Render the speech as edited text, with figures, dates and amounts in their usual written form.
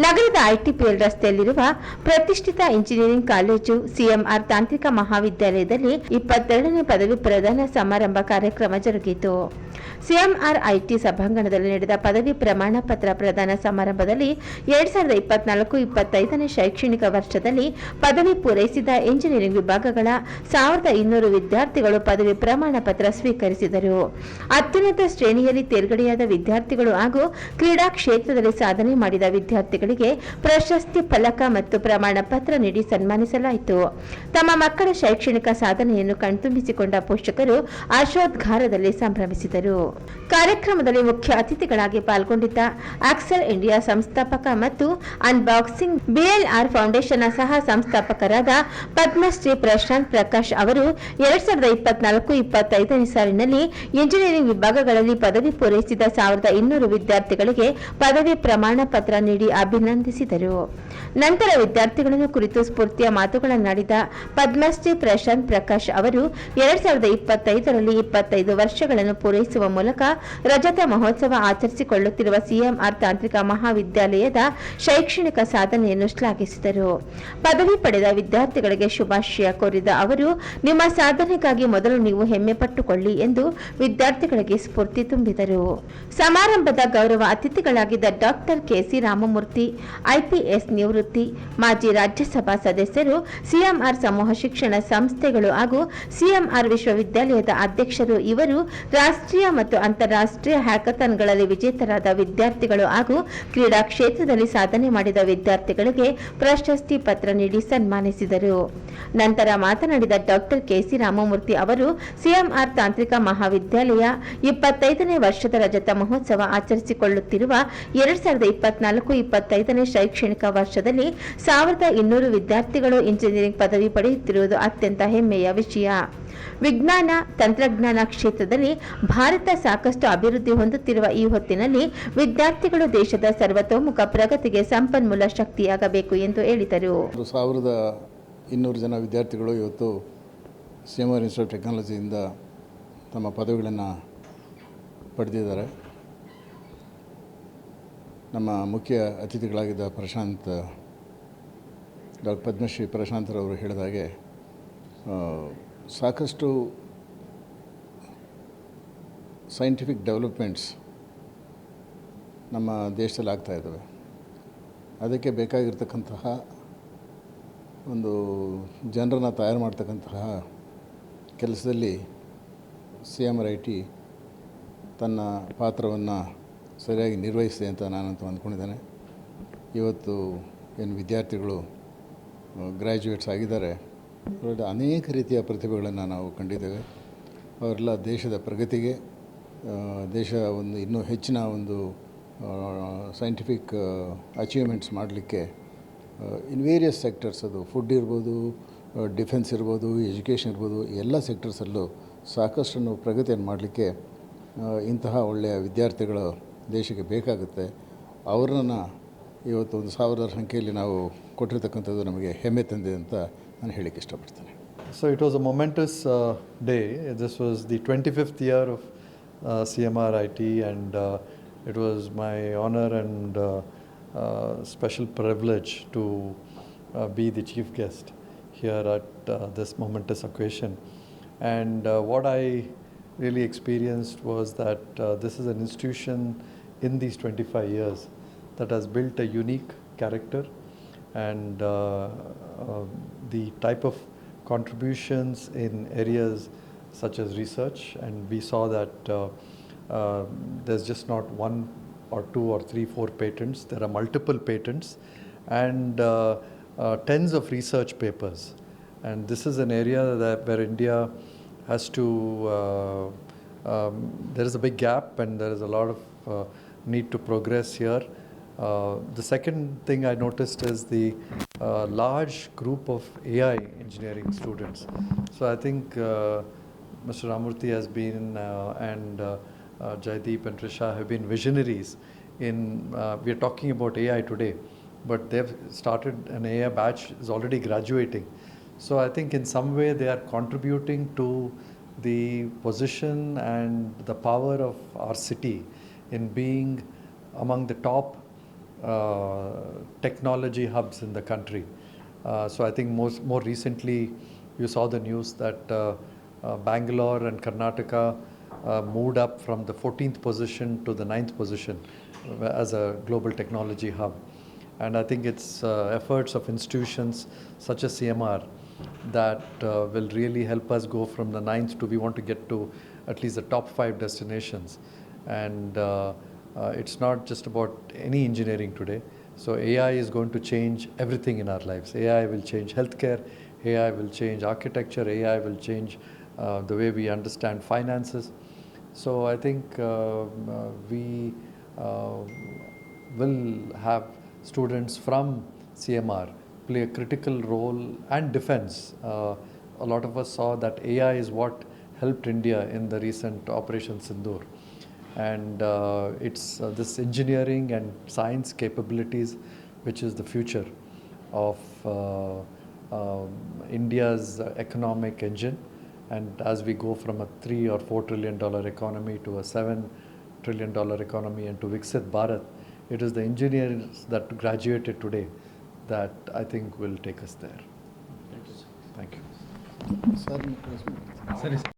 ನಗರದ ಐಟಿಪಿಎಲ್ ರಸ್ತೆಯಲ್ಲಿರುವ ಪ್ರತಿಷ್ಠಿತ ಇಂಜಿನಿಯರಿಂಗ್ ಕಾಲೇಜು ಸಿಎಂಆರ್ ತಾಂತ್ರಿಕ ಮಹಾವಿದ್ಯಾಲಯದಲ್ಲಿ 22ನೇ ಪದವಿ ಪ್ರದಾನ ಸಮಾರಂಭ ಕಾರ್ಯಕ್ರಮ ಜರುಗಿತು. ಸಿಎಂಆರ್ ಐಟಿ ಸಭಾಂಗಣದಲ್ಲಿ ನಡೆದ ಪದವಿ ಪ್ರಮಾಣ ಪತ್ರ ಪ್ರದಾನ ಸಮಾರಂಭದಲ್ಲಿ 2024-25ನೇ ಶೈಕ್ಷಣಿಕ ವರ್ಷದಲ್ಲಿ ಪದವಿ ಪೂರೈಸಿದ ಇಂಜಿನಿಯರಿಂಗ್ ವಿಭಾಗಗಳ 1200 ವಿದ್ಯಾರ್ಥಿಗಳು ಪದವಿ ಪ್ರಮಾಣ ಪತ್ರ ಸ್ವೀಕರಿಸಿದರು. ಅತ್ಯುನ್ನತ ಶ್ರೇಣಿಯಲ್ಲಿ ತೇರ್ಗಡೆಯಾದ ವಿದ್ಯಾರ್ಥಿಗಳು ಹಾಗೂ ಕ್ರೀಡಾ ಕ್ಷೇತ್ರದಲ್ಲಿ ಸಾಧನೆ ಮಾಡಿದ ವಿದ್ಯಾರ್ಥಿಗಳಿಗೆ ಪ್ರಶಸ್ತಿ ಫಲಕ ಮತ್ತು ಪ್ರಮಾಣ ಪತ್ರ ನೀಡಿ ಸನ್ಮಾನಿಸಲಾಯಿತು. ತಮ್ಮ ಮಕ್ಕಳ ಶೈಕ್ಷಣಿಕ ಸಾಧನೆಯನ್ನು ಕಣ್ತುಂಬಿಸಿಕೊಂಡ ಪೋಷಕರು ಆಶೋದ್ಗಾರದಲ್ಲಿ ಸಂಭ್ರಮಿಸಿದರು. ಕಾರ್ಯಕ್ರಮದಲ್ಲಿ ಮುಖ್ಯ ಅತಿಥಿಗಳಾಗಿ ಪಾಲ್ಗೊಂಡಿದ್ದ ಆಕ್ಸೆಲ್ ಇಂಡಿಯಾ ಸಂಸ್ಥಾಪಕ ಮತ್ತು ಅನ್ಬಾಕ್ಸಿಂಗ್ ಬಿಎಲ್ಆರ್ ಫೌಂಡೇಶನ್ನ ಸಹ ಸಂಸ್ಥಾಪಕರಾದ ಪದ್ಮಶ್ರೀ ಪ್ರಶಾಂತ್ ಪ್ರಕಾಶ್ ಅವರು 2024-25ನೇ ಸಾಲಿನಲ್ಲಿ ಇಂಜಿನಿಯರಿಂಗ್ ವಿಭಾಗಗಳಲ್ಲಿ ಪದವಿ ಪೂರೈಸಿದ 1200 ವಿದ್ಯಾರ್ಥಿಗಳಿಗೆ ಪದವಿ ಪ್ರಮಾಣ ಪತ್ರ ನೀಡಿ ಅಭಿನಂದಿಸಿದರು. ನಂತರ ವಿದ್ಯಾರ್ಥಿಗಳನ್ನು ಕುರಿತು ಸ್ಫೂರ್ತಿಯ ಮಾತುಗಳನ್ನಾಡಿದ ಪದ್ಮಶ್ರೀ ಪ್ರಶಾಂತ್ ಪ್ರಕಾಶ್ ಅವರು 2025ರಲ್ಲಿ 25 ವರ್ಷಗಳನ್ನು ಪೂರೈಸುವ ಮೂಲಕ ರಜತ ಮಹೋತ್ಸವ ಆಚರಿಸಿಕೊಳ್ಳುತ್ತಿರುವ ಸಿಎಂಆರ್ ತಾಂತ್ರಿಕ ಮಹಾವಿದ್ಯಾಲಯದ ಶೈಕ್ಷಣಿಕ ಸಾಧನೆಯನ್ನು ಶ್ಲಾಘಿಸಿದರು. ಪದವಿ ಪಡೆದ ವಿದ್ಯಾರ್ಥಿಗಳಿಗೆ ಶುಭಾಶಯ ಕೋರಿದ ಅವರು, ನಿಮ್ಮ ಸಾಧನೆಗಾಗಿ ಮೊದಲು ನೀವು ಹೆಮ್ಮೆ ಪಟ್ಟುಕೊಳ್ಳಿ ಎಂದು ವಿದ್ಯಾರ್ಥಿಗಳಿಗೆ ಸ್ಫೂರ್ತಿ ತುಂಬಿದರು. ಸಮಾರಂಭದ ಗೌರವ ಅತಿಥಿಗಳಾಗಿದ್ದ ಡಾಕ್ಟರ್ ಕೆಸಿ ರಾಮಮೂರ್ತಿ, ಐಪಿಎಸ್ ನಿವೃತ್ತಿ, ಮಾಜಿ ರಾಜ್ಯಸಭಾ ಸದಸ್ಯರು, ಸಿಎಂಆರ್ ಸಮೂಹ ಶಿಕ್ಷಣ ಸಂಸ್ಥೆಗಳು ಹಾಗೂ ಸಿಎಂಆರ್ ವಿಶ್ವವಿದ್ಯಾಲಯದ ಅಧ್ಯಕ್ಷರು ಇವರು ರಾಷ್ಟ್ರೀಯ ಮತ್ತು ಅಂತಾರಾಷ್ಟ್ರೀಯ ಹ್ಯಾಕಥಾನ್ಗಳಲ್ಲಿ ವಿಜೇತರಾದ ವಿದ್ಯಾರ್ಥಿಗಳು ಹಾಗೂ ಕ್ರೀಡಾ ಕ್ಷೇತ್ರದಲ್ಲಿ ಸಾಧನೆ ಮಾಡಿದ ವಿದ್ಯಾರ್ಥಿಗಳಿಗೆ ಪ್ರಶಸ್ತಿ ಪತ್ರ ನೀಡಿ ಸನ್ಮಾನಿಸಿದರು. ನಂತರ ಮಾತನಾಡಿದ ಡಾಕ್ಟರ್ ಕೆಸಿ ರಾಮಮೂರ್ತಿ ಅವರು, ಸಿಎಂಆರ್ ತಾಂತ್ರಿಕ ಮಹಾವಿದ್ಯಾಲಯ 25ನೇ ವರ್ಷದ ರಜತ ಮಹೋತ್ಸವ ಆಚರಿಸಿಕೊಳ್ಳುತ್ತಿರುವ 2024-25ನೇ ಶೈಕ್ಷಣಿಕ ವರ್ಷದಲ್ಲಿ 1200 ವಿದ್ಯಾರ್ಥಿಗಳು ಇಂಜಿನಿಯರಿಂಗ್ ಪದವಿ ಪಡೆಯುತ್ತಿರುವುದು ಅತ್ಯಂತ ಹೆಮ್ಮೆಯ ವಿಷಯ. ವಿಜ್ಞಾನ ತಂತ್ರಜ್ಞಾನ ಕ್ಷೇತ್ರದಲ್ಲಿ ಭಾರತ ಸಾಕಷ್ಟು ಅಭಿವೃದ್ಧಿ ಹೊಂದುತ್ತಿರುವ ಈ ಹೊತ್ತಿನಲ್ಲಿ ವಿದ್ಯಾರ್ಥಿಗಳು ದೇಶದ ಸರ್ವತೋಮುಖ ಪ್ರಗತಿಗೆ ಸಂಪನ್ಮೂಲ ಶಕ್ತಿಯಾಗಬೇಕು ಎಂದು ಹೇಳಿದರು. 1200 ಜನ ವಿದ್ಯಾರ್ಥಿಗಳು ಇವತ್ತು ಸಿಎಂಆರ್ ಇನ್ಸ್ಟಿಟ್ಯೂಟ್ ಆಫ್ ಟೆಕ್ನಾಲಜಿಯಿಂದ ತಮ್ಮ ಪದವಿಗಳನ್ನು ಪಡೆದಿದ್ದಾರೆ. ನಮ್ಮ ಮುಖ್ಯ ಅತಿಥಿಗಳಾಗಿದ್ದ ಡಾಕ್ಟರ್ ಪದ್ಮಶ್ರೀ ಪ್ರಶಾಂತರವರು ಹೇಳಿದ ಹಾಗೆ ಸಾಕಷ್ಟು ಸೈಂಟಿಫಿಕ್ ಡೆವಲಪ್ಮೆಂಟ್ಸ್ ನಮ್ಮ ದೇಶದಲ್ಲಿ ಆಗ್ತಾ ಇದ್ದಾವೆ. ಅದಕ್ಕೆ ಬೇಕಾಗಿರ್ತಕ್ಕಂತಹ ಒಂದು ಜನರನ್ನು ತಯಾರು ಮಾಡ್ತಕ್ಕಂತಹ ಕೆಲಸದಲ್ಲಿ ಸಿಎಂಆರ್ ಐಟಿ ತನ್ನ ಪಾತ್ರವನ್ನು ಸರಿಯಾಗಿ ನಿರ್ವಹಿಸಿದೆ ಅಂತ ನಾನಂತೂ ಅಂದ್ಕೊಂಡಿದ್ದೇನೆ. ಇವತ್ತು ಏನು ವಿದ್ಯಾರ್ಥಿಗಳು ಗ್ರ್ಯಾಜುಯೇಟ್ಸ್ ಆಗಿದ್ದಾರೆ, ಅವರಲ್ಲಿ ಅನೇಕ ರೀತಿಯ ಪ್ರತಿಭೆಗಳನ್ನು ನಾವು ಕಂಡಿದ್ದೇವೆ. ಅವರೆಲ್ಲ ದೇಶದ ಪ್ರಗತಿಗೆ, ದೇಶ ಒಂದು ಇನ್ನೂ ಹೆಚ್ಚಿನ ಒಂದು ಸೈಂಟಿಫಿಕ್ ಅಚೀವ್ಮೆಂಟ್ಸ್ ಮಾಡಲಿಕ್ಕೆ ಇನ್ ವೇರಿಯಸ್ ಸೆಕ್ಟರ್ಸ್, ಅದು ಫುಡ್ ಇರ್ಬೋದು, ಡಿಫೆನ್ಸ್ ಇರ್ಬೋದು, ಎಜುಕೇಷನ್ ಇರ್ಬೋದು, ಎಲ್ಲ ಸೆಕ್ಟರ್ಸಲ್ಲೂ ಸಾಕಷ್ಟನ್ನು ಪ್ರಗತಿಯನ್ನು ಮಾಡಲಿಕ್ಕೆ ಇಂತಹ ಒಳ್ಳೆಯ ವಿದ್ಯಾರ್ಥಿಗಳು ದೇಶಕ್ಕೆ ಬೇಕಾಗುತ್ತೆ. ಅವರನ್ನು ಇವತ್ತು 1000 ಸಂಖ್ಯೆಯಲ್ಲಿ ನಾವು ಕೊಟ್ಟಿರ್ತಕ್ಕಂಥದ್ದು ನಮಗೆ ಹೆಮ್ಮೆ ತಂದಿದೆ ಅಂತ ನಾನು ಹೇಳಕ್ಕೆ ಇಷ್ಟಪಡ್ತೇನೆ. So it was a momentous day. This was the 25th year of CMR IT, and it was my honor and special privilege to be the chief guest here at this momentous occasion. And what I really experienced was that this is an institution in these 25 years that has built a unique character, and the type of contributions in areas such as research, and we saw that there's just not one or two or three, four patents. There are multiple patents and tens of research papers, and this is an area where India has to there is a big gap, and there is a lot of need to progress here. The second thing I noticed is the large group of AI engineering students. So I think Mr. Ramurthy has been and Jaideep and Trisha have been visionaries in, we are talking about AI today, but they've started an AI batch is already graduating. So I think in some way they are contributing to the position and the power of our city in being among the top technology hubs in the country. So I think more recently, you saw the news that Bangalore and Karnataka moved up from the 14th position to the 9th position as a global technology hub. And I think it's efforts of institutions such as CMR that will really help us go from the 9th to, we want to get to at least the top 5 destinations. And it's not just about any engineering today. So AI is going to change everything in our lives. AI will change healthcare, AI will change architecture, AI will change the way we understand finances. So I think we will have students from CMR play a critical role, and defense. A lot of us saw that AI is what helped India in the recent Operation Sindoor. And it's this engineering and science capabilities which is the future of India's economic engine. And as we go from a $3 or $4 trillion economy to a $7 trillion economy and to Viksit Bharat, it is the engineers that graduated today that I think will take us there. Thank you. Sir ಸರಿ sir.